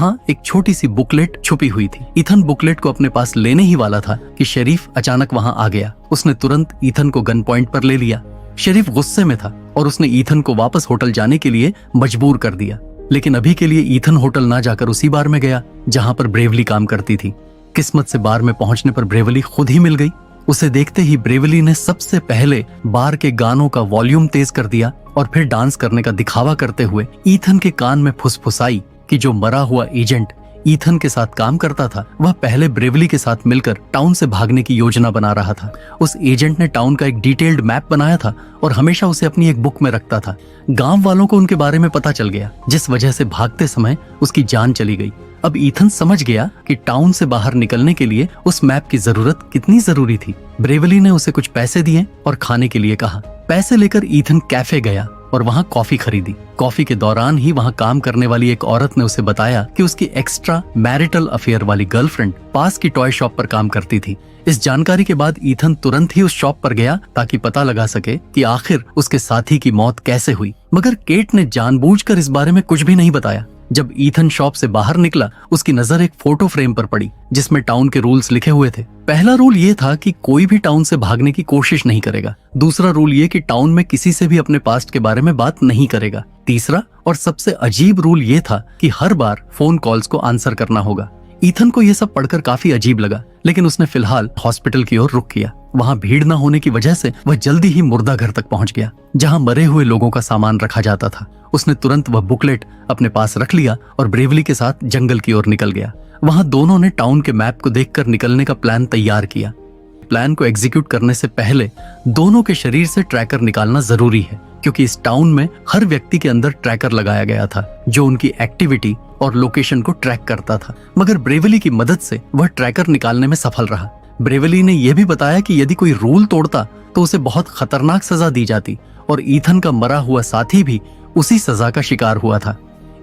वहाँ एक छोटी सी बुकलेट छुपी हुई थी। ईथन बुकलेट को अपने पास लेने ही वाला था कि शरीफ अचानक वहाँ आ गया। उसने तुरंत ईथन को गन पॉइंट पर ले लिया। शरीफ गुस्से में था और उसने ईथन को वापस होटल जाने के लिए मजबूर कर दिया। लेकिन अभी के लिए ईथन होटल ना जाकर उसी बार में गया जहाँ पर ब्रेवली काम करती थी। किस्मत से बार में पहुंचने पर ब्रेवली खुद ही मिल गई। उसे देखते ही ब्रेवली ने सबसे पहले बार के गानों का वॉल्यूम तेज कर दिया और फिर डांस करने का दिखावा करते हुए ईथन के कान में फुसफुसाई कि जो मरा हुआ एजेंट ईथन के साथ काम करता था वह पहले ब्रेवली के साथ मिलकर टाउन से भागने की योजना बना रहा था। उस एजेंट ने टाउन का एक डिटेल्ड मैप बनाया था और हमेशा उसे अपनी एक बुक में रखता था। गांव वालों को उनके बारे में पता चल गया, जिस वजह से भागते समय उसकी जान चली गई। अब ईथन समझ गया कि टाउन से बाहर निकलने के लिए उस मैप की जरूरत कितनी जरूरी थी। ब्रेवली ने उसे कुछ पैसे दिए और खाने के लिए कहा। पैसे लेकर ईथन कैफे गया और वहाँ कॉफी खरीदी। कॉफी के दौरान ही वहाँ काम करने वाली एक औरत ने उसे बताया कि उसकी एक्स्ट्रा मैरिटल अफेयर वाली गर्लफ्रेंड पास की टॉय शॉप पर काम करती थी। इस जानकारी के बाद ईथन तुरंत ही उस शॉप पर गया ताकि पता लगा सके कि आखिर उसके साथी की मौत कैसे हुई। मगर केट ने जानबूझकर इस बारे में कुछ भी नहीं बताया। जब ईथन शॉप से बाहर निकला, उसकी नजर एक फोटो फ्रेम पर पड़ी जिसमें टाउन के रूल्स लिखे हुए थे। पहला रूल ये था कि कोई भी टाउन से भागने की कोशिश नहीं करेगा। दूसरा रूल ये कि टाउन में किसी से भी अपने पास्ट के बारे में बात नहीं करेगा। तीसरा और सबसे अजीब रूल ये था कि हर बार फोन कॉल्स को आंसर करना होगा। ईथन को यह सब पढ़कर काफी अजीब लगा, लेकिन उसने फिलहाल हॉस्पिटल की ओर रुख किया। वहाँ भीड़ न होने की वजह से वह जल्दी ही मुर्दा घर तक पहुँच गया, जहाँ मरे हुए लोगों का सामान रखा जाता था। उसने तुरंत वह बुकलेट अपने पास रख लिया और ब्रेवली के साथ जंगल की ओर निकल गया। वहाँ दोनों ने टाउन के मैप को देखकर निकलने का प्लान तैयार किया। प्लान को एग्जीक्यूट करने से पहले दोनों के शरीर से ट्रैकर निकालना जरूरी है, क्योंकि इस टाउन में हर व्यक्ति के अंदर ट्रैकर लगाया गया था जो उनकी एक्टिविटी और लोकेशन को ट्रैक करता था। मगर ब्रेवली की मदद से वह ट्रैकर निकालने में सफल रहा। ब्रेवली ने यह भी बताया कि यदि कोई रूल तोड़ता तो उसे बहुत खतरनाक सजा दी जाती और ईथन का मरा हुआ साथी भी उसी सजा का शिकार हुआ था।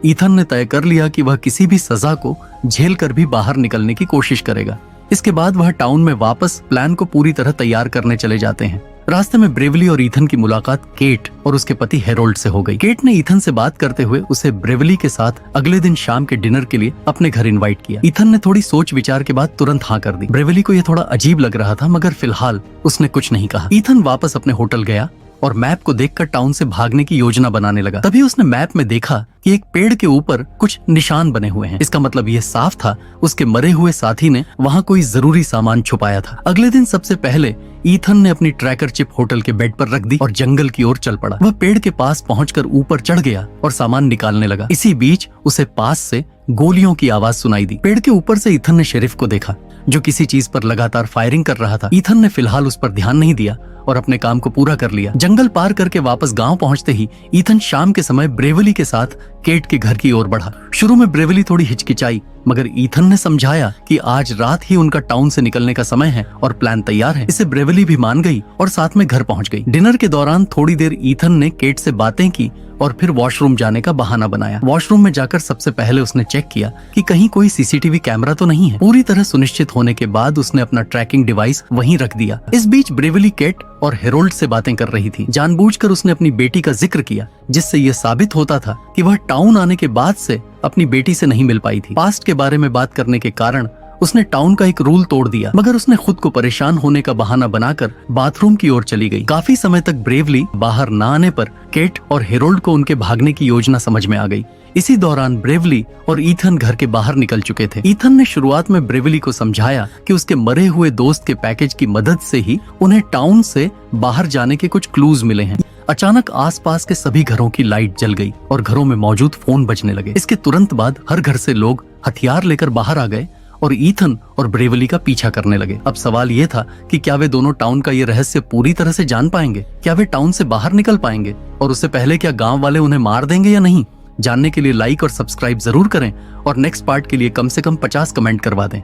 ईथन ने तय कर लिया कि वह किसी भी सजा को झेल कर भी बाहर निकलने की कोशिश करेगा। इसके बाद वह टाउन में वापस प्लान को पूरी तरह तैयार करने चले जाते हैं। रास्ते में ब्रेवली और ईथन की मुलाकात केट और उसके पति हेरोल्ड से हो गई। केट ने ईथन से बात करते हुए उसे ब्रेवली के साथ अगले दिन शाम के डिनर के लिए अपने घर इनवाइट किया। ईथन ने थोड़ी सोच विचार के बाद तुरंत हाँ कर दी। ब्रेवली को यह थोड़ा अजीब लग रहा था, मगर फिलहाल उसने कुछ नहीं कहा। ईथन वापस अपने होटल गया और मैप को देखकर टाउन से भागने की योजना बनाने लगा। तभी उसने मैप में देखा कि एक पेड़ के ऊपर कुछ निशान बने हुए हैं। इसका मतलब यह साफ था उसके मरे हुए साथी ने वहाँ कोई जरूरी सामान छुपाया था। अगले दिन सबसे पहले ईथन ने अपनी ट्रैकर चिप होटल के बेड पर रख दी और जंगल की ओर चल पड़ा। वह पेड़ के पास पहुंचकर ऊपर चढ़ गया और सामान निकालने लगा। इसी बीच उसे पास से गोलियों की आवाज सुनाई दी। पेड़ के ऊपर से ईथन ने शेरिफ को देखा जो किसी चीज पर लगातार फायरिंग कर रहा था। ईथन ने फिलहाल उस पर ध्यान नहीं दिया और अपने काम को पूरा कर लिया। जंगल पार करके वापस गांव पहुंचते ही ईथन शाम के समय ब्रेवली के साथ केट के घर की ओर बढ़ा। शुरू में ब्रेवली थोड़ी हिचकिचाई, मगर ईथन ने समझाया कि आज रात ही उनका टाउन से निकलने का समय है और प्लान तैयार है। इसे ब्रेवली भी मान गई और साथ में घर पहुंच गई। डिनर के दौरान थोड़ी देर ईथन ने केट से बातें की और फिर वॉशरूम जाने का बहाना बनाया। वॉशरूम में जाकर सबसे पहले उसने चेक किया कि कहीं कोई सीसीटीवी कैमरा तो नहीं है। पूरी तरह सुनिश्चित होने के बाद उसने अपना ट्रैकिंग डिवाइस वहीं रख दिया। इस बीच ब्रेवली केट और हेरोल्ड से बातें कर रही थी। जानबूझकर उसने अपनी बेटी का जिक्र किया, जिससे यह साबित होता था कि वह टाउन आने के बाद से अपनी बेटी से नहीं मिल पाई थी। पास्ट के बारे में बात करने के कारण उसने टाउन का एक रूल तोड़ दिया, मगर उसने खुद को परेशान होने का बहाना बनाकर बाथरूम की ओर चली गई। काफी समय तक ब्रेवली बाहर न आने पर केट और हेरोल्ड को उनके भागने की योजना समझ में आ गई। इसी दौरान ब्रेवली और ईथन घर के बाहर निकल चुके थे। ईथन ने शुरुआत में ब्रेवली को समझाया कि उसके मरे हुए दोस्त के पैकेज की मदद से ही उन्हें टाउन से बाहर जाने के कुछ क्लूज मिले हैं। अचानक आसपास के सभी घरों की लाइट जल गई और घरों में मौजूद फोन बजने लगे। इसके तुरंत बाद हर घर से लोग हथियार लेकर बाहर आ गए और ईथन और ब्रेवली का पीछा करने लगे। अब सवाल ये था कि क्या वे दोनों टाउन का ये रहस्य पूरी तरह से जान पाएंगे? क्या वे टाउन से बाहर निकल पाएंगे? और उससे पहले क्या गांव वाले उन्हें मार देंगे या नहीं? जानने के लिए लाइक और सब्सक्राइब जरूर करें और नेक्स्ट पार्ट के लिए कम से कम 50 कमेंट करवा दें।